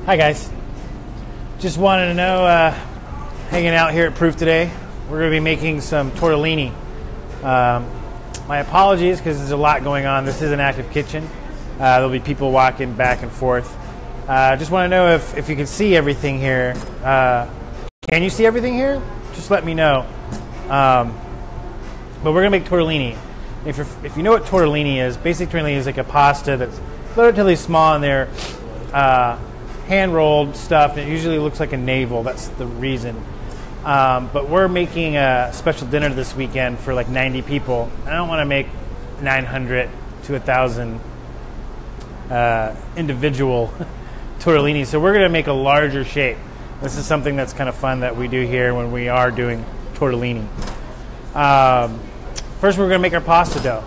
Hi guys, just wanted to know, hanging out here at Proof today, we're going to be making some tortellini. My apologies because there's a lot going on. This is an active kitchen. There'll be people walking back and forth. Just want to know if you can see everything here. Can you see everything here? Just let me know. But we're going to make tortellini. If you know what tortellini is, basically tortellini is like a pasta that's relatively small in there. Hand-rolled stuff, and it usually looks like a navel. That's the reason. But we're making a special dinner this weekend for like 90 people. I don't want to make 900 to 1,000 individual tortellini, so we're going to make a larger shape. This is something that's kind of fun that we do here when we are doing tortellini. First, we're going to make our pasta dough,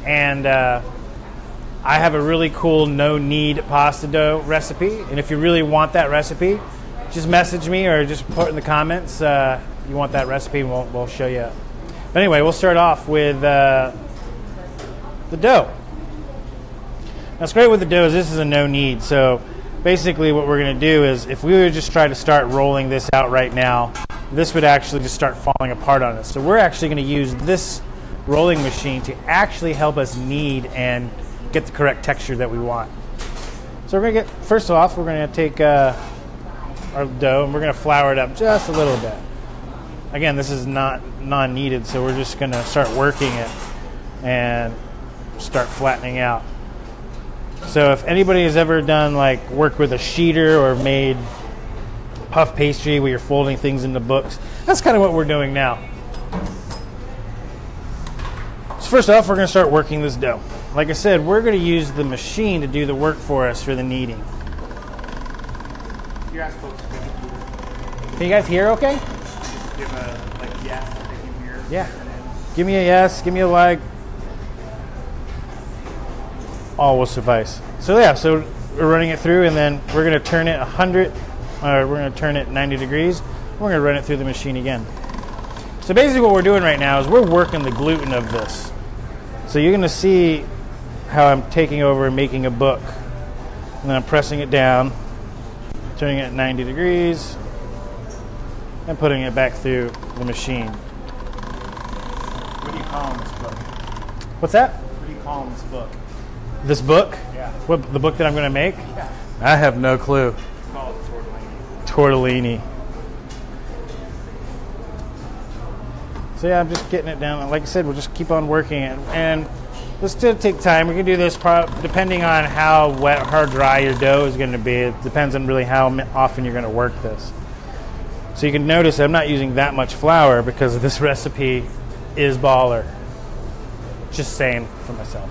and I have a really cool no-knead pasta dough recipe, and if you really want that recipe, just message me or just put in the comments you want that recipe, and we'll show you. But anyway, we'll start off with the dough. Now, what's great with the dough is this is a no-knead, so basically what we're going to do is if we would just try to start rolling this out right now, this would actually just start falling apart on us. So we're actually going to use this rolling machine to actually help us knead and get the correct texture that we want. So we're going to get, first off, we're going to take our dough and we're going to flour it up just a little bit. Again, this is not non-kneaded, so we're just going to start working it and start flattening out. So if anybody has ever done like work with a sheeter or made puff pastry where you're folding things into books, that's kind of what we're doing now. So first off, we're going to start working this dough. Like I said, we're going to use the machine to do the work for us for the kneading. Can you guys hear okay? Give a like yes if they can hear. Yeah. Give me a yes, give me a like. All will suffice. So yeah, so we're running it through, and then we're going to turn it 100, we're going to turn it 90 degrees. We're going to run it through the machine again. So basically what we're doing right now is we're working the gluten of this. So you're going to see how I'm taking over and making a book. And then I'm pressing it down, turning it at 90 degrees, and putting it back through the machine. What do you call this book? What's that? What do you call this book? This book? Yeah. What, the book that I'm going to make? Yeah. I have no clue. It's called tortellini. Tortellini. So yeah, I'm just getting it down. Like I said, we'll just keep on working it. And this still take time. We can do this depending on how wet or how dry your dough is going to be. It depends on really how often you're going to work this. So you can notice I'm not using that much flour because this recipe is baller. Just saying for myself.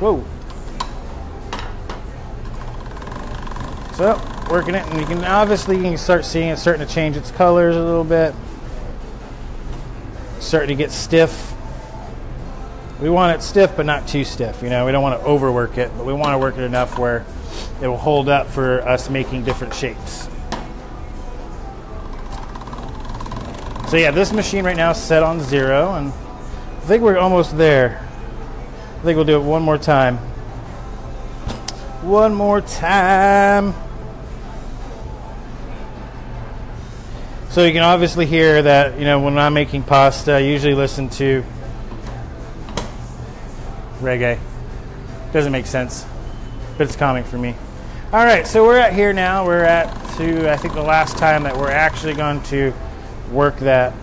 Whoa. So, working it, and you can obviously start seeing it starting to change its colors a little bit. Starting to get stiff. We want it stiff, but not too stiff. You know, we don't want to overwork it, but we want to work it enough where it will hold up for us making different shapes. So yeah, this machine right now is set on 0, and I think we're almost there. I think we'll do it one more time. One more time. So you can obviously hear that, you know, when I'm making pasta, I usually listen to reggae. Doesn't make sense, but it's calming for me. All right, so we're at here now. We're at to, I think, the last time that we're actually going to work that.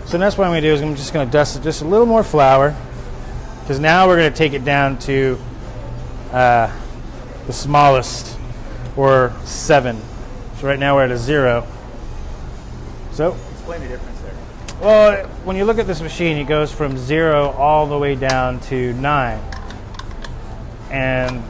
So that's what I'm going to do is I'm just going to dust it just a little more flour, because now we're going to take it down to the smallest, or 7. So right now we're at a 0. So Explain the difference there. well, when you look at this machine, it goes from 0 all the way down to 9. And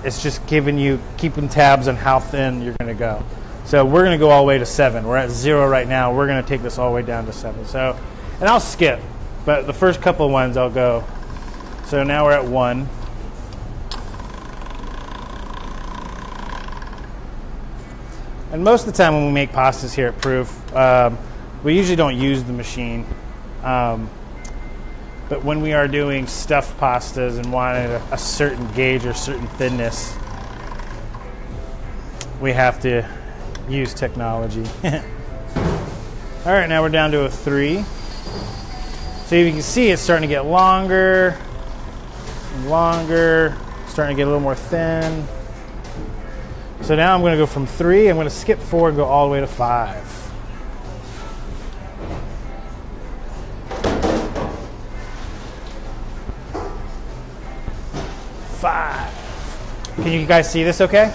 it's just keeping tabs on how thin you're going to go. So we're going to go all the way to 7. We're at 0 right now. We're going to take this all the way down to 7. So, and I'll skip, but the first couple of ones I'll go. So now we're at 1. And most of the time when we make pastas here at Proof, we usually don't use the machine. But when we are doing stuffed pastas and wanting a certain gauge or certain thinness, we have to use technology. All right, now we're down to a 3. So you can see it's starting to get longer and longer, starting to get a little more thin. So now I'm going to go from 3, I'm going to skip 4 and go all the way to 5. 5. Can you guys see this okay?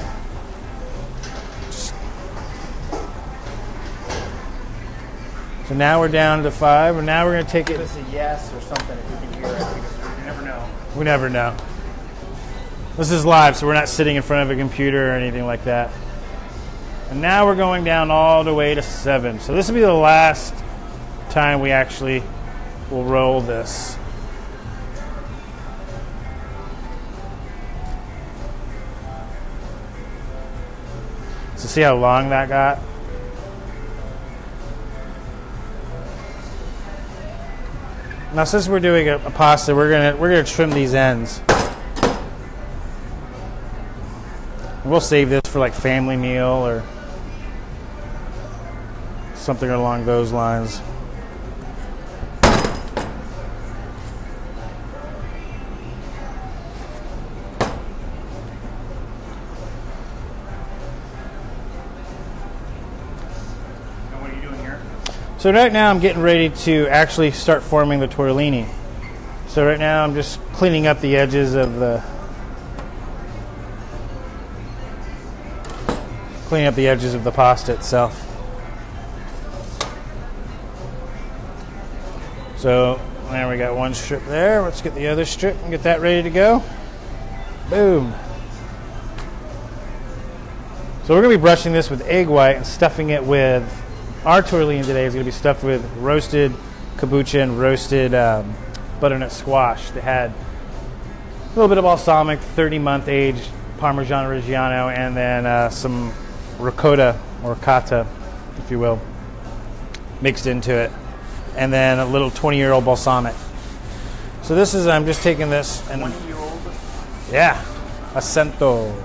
So now we're down to 5, and now we're going to take it. Give us a yes or something if you can hear it, because you never know. We never know. This is live, so we're not sitting in front of a computer or anything like that. And now we're going down all the way to 7. So this will be the last time we actually will roll this. So see how long that got? Now since we're doing a pasta, we're gonna trim these ends. We'll save this for like family meal or something along those lines. So right now I'm getting ready to actually start forming the tortellini. So right now I'm just cleaning up the edges of the pasta itself. So now we got one strip there. Let's get the other strip and get that ready to go. Boom. So we're going to be brushing this with egg white and stuffing it with, our tortellini today is going to be stuffed with roasted kombucha and roasted butternut squash that had a little bit of balsamic, 30-month aged Parmesan Reggiano, and then some ricotta, or ricotta, if you will, mixed into it, and then a little 20-year-old balsamic. So this is, I'm just taking this and 20-year-old? Yeah, Accento.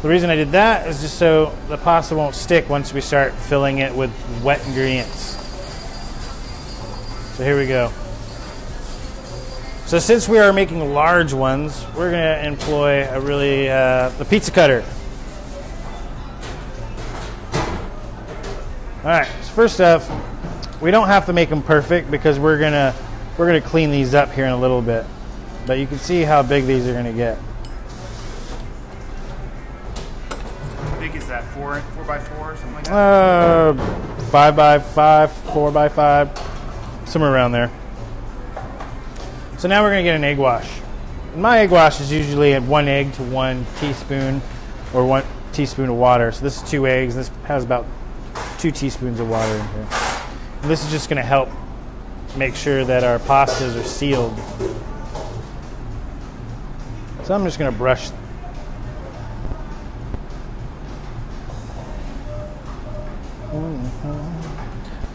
The reason I did that is just so the pasta won't stick once we start filling it with wet ingredients. So here we go. So since we are making large ones, we're going to employ a really the pizza cutter. All right. So first off, we don't have to make them perfect because we're gonna clean these up here in a little bit. But you can see how big these are going to get. How big is that? 4 by 4 or something like that? 5 by 5, 4 by 5, somewhere around there. So now we're going to get an egg wash. And my egg wash is usually at 1 egg to 1 teaspoon or 1 teaspoon of water. So this is 2 eggs. This has about 2 teaspoons of water in here. And this is just going to help make sure that our pastas are sealed. So I'm just going to brush.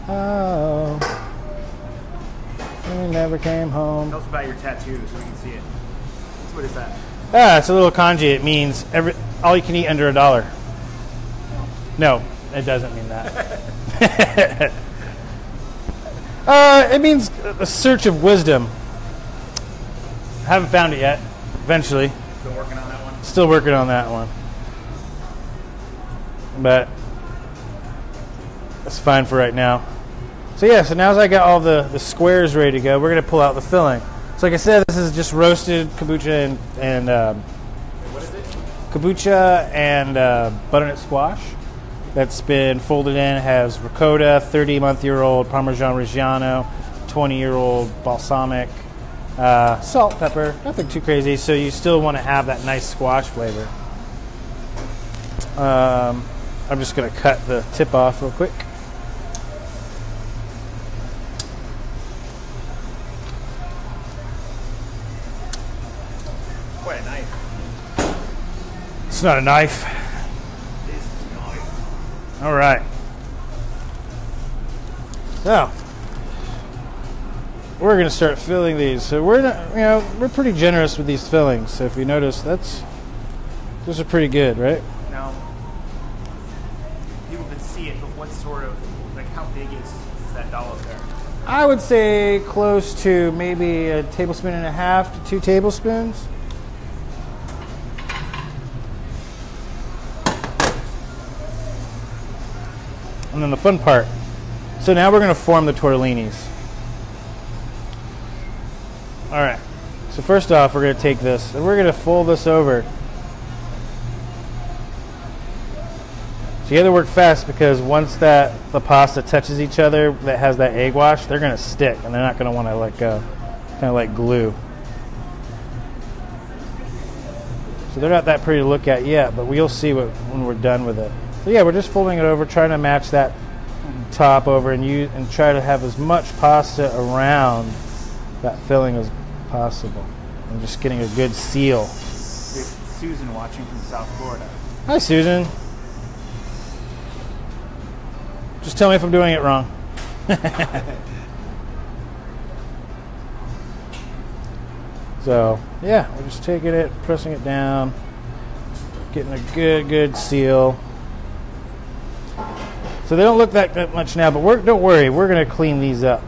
Oh, we never came home. Tell us about your tattoo so we can see it. What is that? It's a little kanji. It means all you can eat under $1. No, it doesn't mean that. It means a search of wisdom. Haven't found it yet. Eventually. Still working on that one? Still working on that one. But that's fine for right now. So yeah, so now as I got all the squares ready to go, we're going to pull out the filling. So like I said, this is just roasted kombucha and what is it? kombucha and butternut squash that's been folded in. It has ricotta, 30-month-year-old Parmesan Reggiano, 20-year-old balsamic, salt, pepper, nothing too crazy. So you still want to have that nice squash flavor. I'm just going to cut the tip off real quick. Quite a knife. It's not a knife. It is a knife. All right. So we're going to start filling these. So we're not, we're pretty generous with these fillings. So if you notice, those are pretty good, right? Now, people can see it, but what sort of, like, how big is that dollop there? I would say close to maybe a tablespoon and a half to 2 tablespoons. And then the fun part. So now we're going to form the tortellinis. All right. So first off, we're going to take this and we're going to fold this over. So you have to work fast because once the pasta touches each other that has that egg wash, they're going to stick and they're not going to want to let go. Kind of like glue. So they're not that pretty to look at yet, but we'll see when we're done with it. So yeah, we're just folding it over, trying to match that top over and try to have as much pasta around that filling as possible. And just getting a good seal. There's Susan watching from South Florida. Hi, Susan. Just tell me if I'm doing it wrong. So, yeah, we're just taking it, pressing it down, getting a good seal. So they don't look that much now, but don't worry, we're going to clean these up.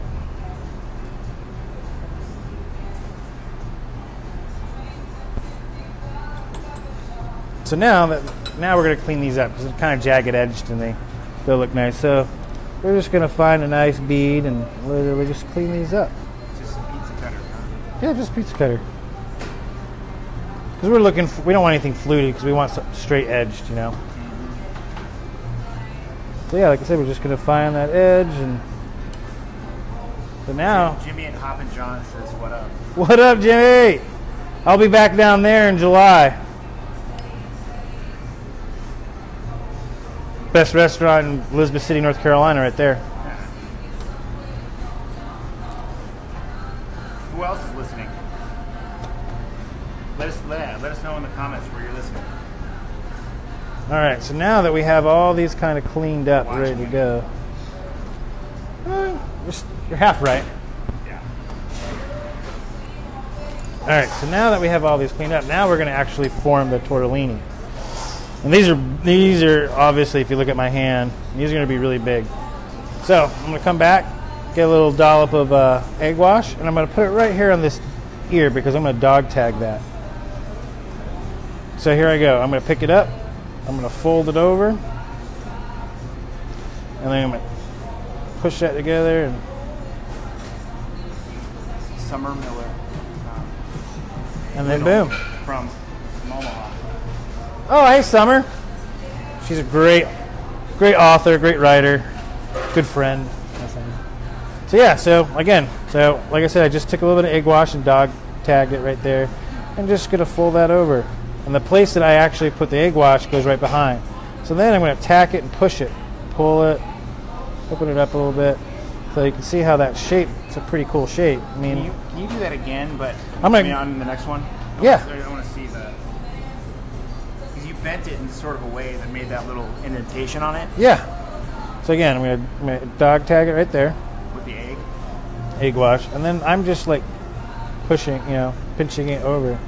So now we're going to clean these up because they're kind of jagged edged and they'll look nice. So we're just going to find a nice bead and literally just clean these up. Just a pizza cutter, huh? Yeah, just pizza cutter. Because we don't want anything fluted because we want something straight edged, So yeah, like I said, we're just going to find that edge and so now. Jimmy and Hoppin' John says, what up? What up, Jimmy? I'll be back down there in July. Best restaurant in Elizabeth City, North Carolina, right there. Who else is listening? Let us know in the comments where you're listening. All right, so now that we have all these kind of cleaned up, ready to go. You're half right. Yeah. All right, so now that we have all these cleaned up, now we're going to actually form the tortellini. And these are obviously, if you look at my hand, these are going to be really big. So I'm going to come back, get a little dollop of egg wash, and I'm going to put it right here on this ear because I'm going to dog tag that. So here I go. I'm going to pick it up. I'm going to fold it over. And then I'm going to push that together. And Summer Miller. And then boom. From Omaha. Oh, hey, Summer. She's a great author, great writer, good friend. So yeah, so like I said, I just took a little bit of egg wash and dog tagged it right there. I'm just going to fold that over. And the place that I actually put the egg wash goes right behind. So then I'm going to tack it and push it, pull it, open it up a little bit. So you can see how that shape, it's a pretty cool shape. I mean, can you do that again, but on the next one? Yeah. I want to see the, because you bent it in sort of a way that made that little indentation on it. Yeah. So again, I'm going to dog tag it right there. With the egg wash. And then I'm just like pushing, pinching it over.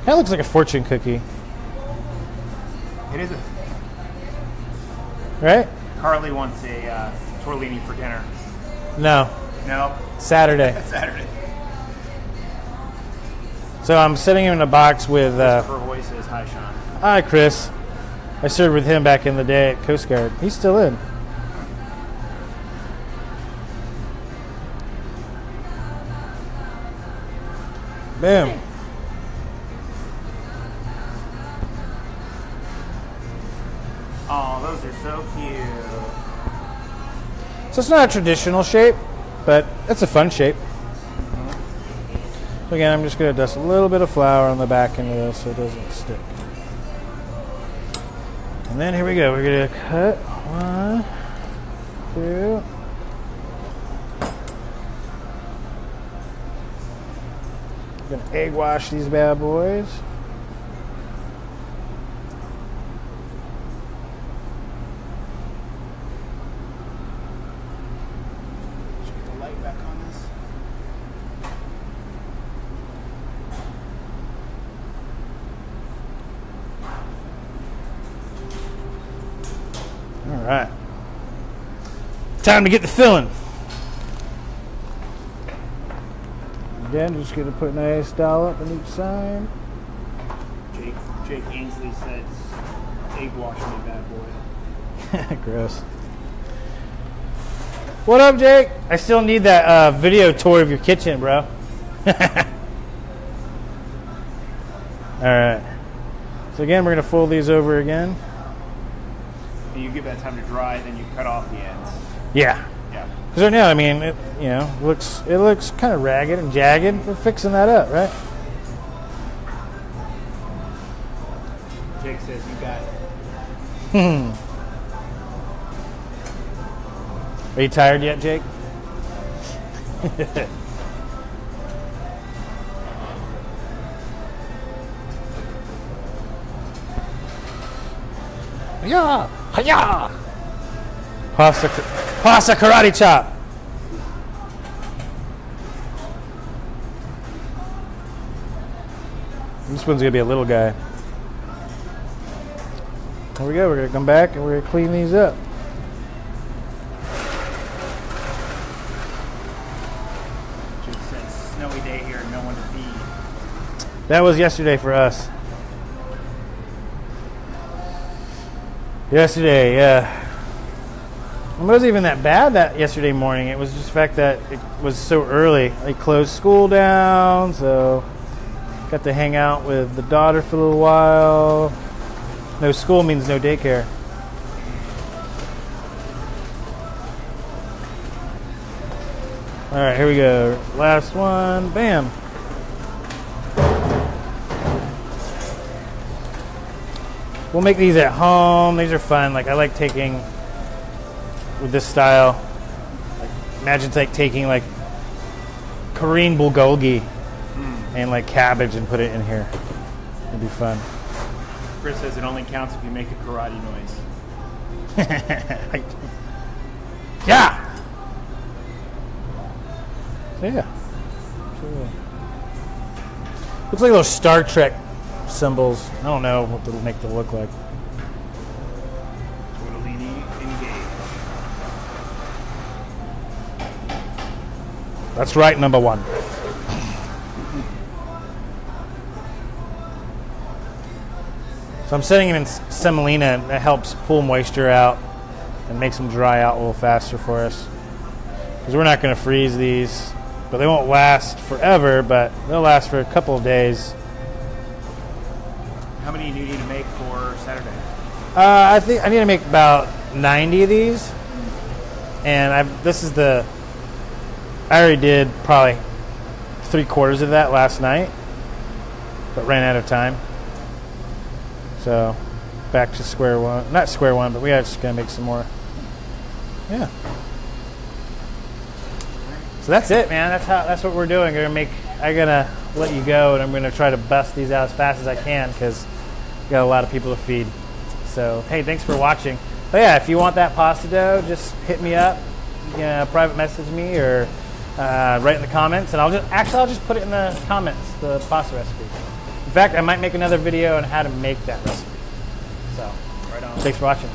Kind of looks like a fortune cookie. It is right? Carly wants a tortellini for dinner. No. Saturday. Saturday. So I'm sitting in a box with... Christopher Hoy says, hi, Sean. Hi, Chris. I served with him back in the day at Coast Guard. He's still in. Boom. Oh, those are so cute. So it's not a traditional shape, but it's a fun shape. So again, I'm just going to dust a little bit of flour on the back end of this so it doesn't stick. And then here we go. We're going to cut 1, 2. I'm going to egg wash these bad boys. Time to get the filling. Again, just gonna put a nice dowel up on each side. Jake Ainsley says, egg wash me, bad boy. Gross. What up, Jake? I still need that video tour of your kitchen, bro. Alright. So again, we're going to fold these over again. And you give that time to dry, then you cut off the ends. Yeah. Yeah. Because right now, I mean, it looks kind of ragged and jagged. We're fixing that up, right? Jake says you got it. Are you tired yet, Jake? Yeah, yeah. Pasta karate chop. This one's gonna be a little guy. There we go. We're gonna come back and we're gonna clean these up. Jake says snowy day here, no one to feed. That was yesterday for us. Yesterday, yeah. It wasn't even that bad that yesterday morning. It was just the fact that it was so early. I closed school down, so got to hang out with the daughter for a little while. No school means no daycare. All right, here we go. Last one. Bam. We'll make these at home. These are fun. Like, I like taking with this style. Like, imagine taking like Korean bulgogi and like cabbage and put it in here. It'd be fun. Chris says it only counts if you make a karate noise. Yeah. So yeah. Looks like those Star Trek symbols. I don't know what they'll make them look like. Tortellini engaged. That's right, number one. So I'm setting them in semolina, and that helps pull moisture out and makes them dry out a little faster for us. Because we're not going to freeze these, but they won't last forever, but they'll last for a couple of days. How many do you need to make for Saturday? I think I need to make about 90 of these, and I already did probably 3/4 of that last night, but ran out of time. So back to square one. Not square one, but we are just gonna make some more. Yeah. So that's it, man. That's what we're doing. I'm gonna let you go, and I'm gonna try to bust these out as fast as I can because we got a lot of people to feed. So hey, thanks for watching. But yeah, if you want that pasta dough, just hit me up. You can private message me or write in the comments, and I'll just put it in the comments, the pasta recipe. In fact, I might make another video on how to make that recipe. So, right on. Thanks for watching.